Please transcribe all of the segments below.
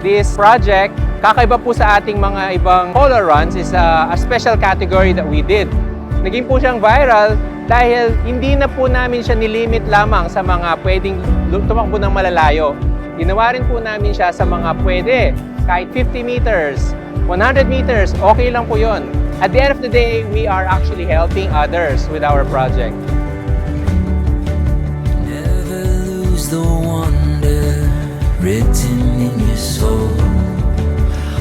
this project, kakaiba po sa ating mga ibang color runs, is a special category that we did. Naging po siyang viral dahil hindi na po namin siya nilimit lamang sa mga pwedeng tumakbo ng malalayo. Ginawa rin po namin siya sa mga pwede, kahit 50 meters, 100 meters, okay lang po yun. At the end of the day, we are actually helping others with our project. Never lose the wonder written in your soul.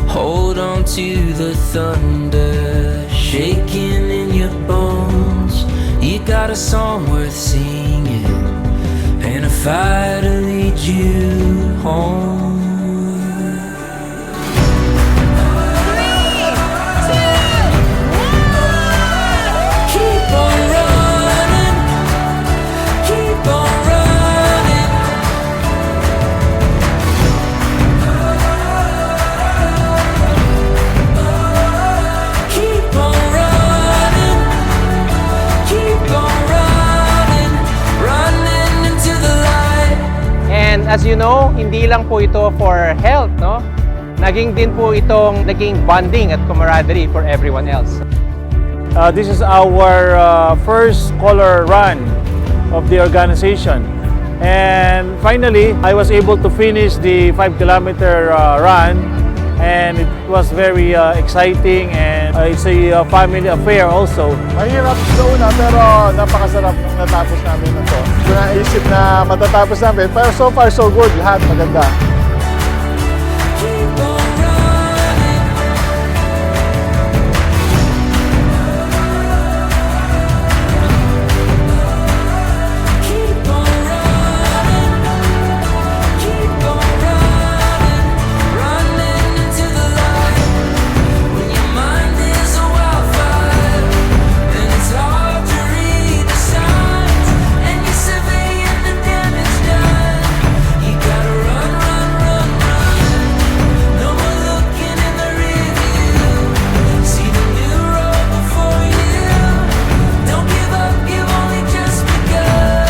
Hold on to the thunder shaking in your bones. You got a song worth singing and a fire to lead you home. Keep on running, keep on running. Keep on running, keep on running, running into the light. And as you know, hindi lang po ito for health, no? Naging din po itong naging bonding at camaraderie for everyone else. This is our first color run of the organization. And finally, I was able to finish the 5-kilometer run, and it was very exciting, and it's a family affair also. Mahirap sa una pero napakasarap nung natapos namin ito. Hindi ko naisip na matatapos namin pero so far so good, lahat maganda. Keep on running. Keep on running. Keep on running. Running into the light. When your mind is a wildfire and it's hard to read the signs, and you're surveying the damage done, you gotta run, run, run, run. No more looking in the rearview. See the new road before you. Don't give up, you've only just begun.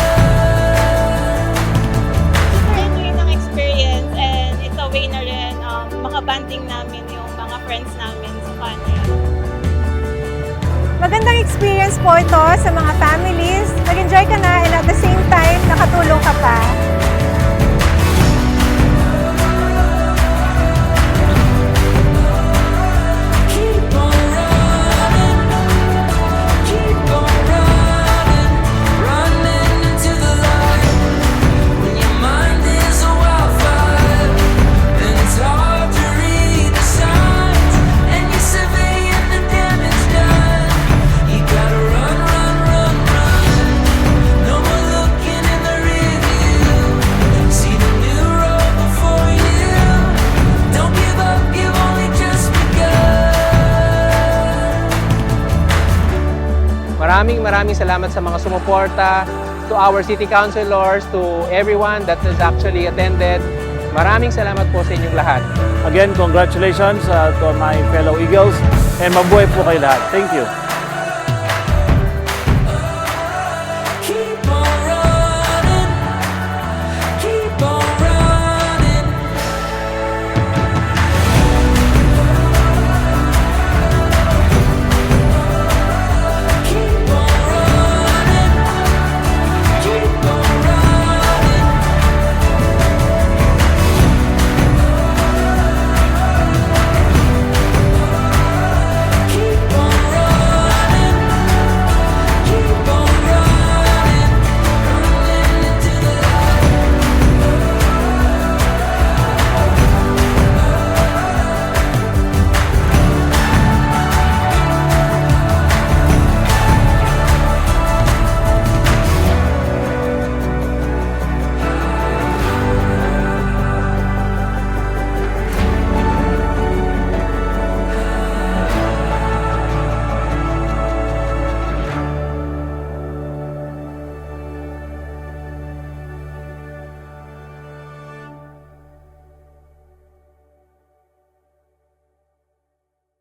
Super-enjoy ng experience, and it's a way na rin makabanding namin yung mga friends namin sa kanya. Magandang experience po ito sa mga families. Nag-enjoy ka na and at the same time, nakatulong ka pa. Keep on running, keep on running, running into the light. When your mind is a wildfire and it's hard to read the signs, and you're surveying the damage done, you gotta run, run, run, run. No more looking in the rearview. See the new road before you. Don't give up, you've only just begun. Maraming salamat sa mga sumuporta, to our city councilors, to everyone that has actually attended. Maraming salamat po sa inyong lahat. Again, congratulations to my fellow Eagles, and mabuhay po kayo lahat. Thank you.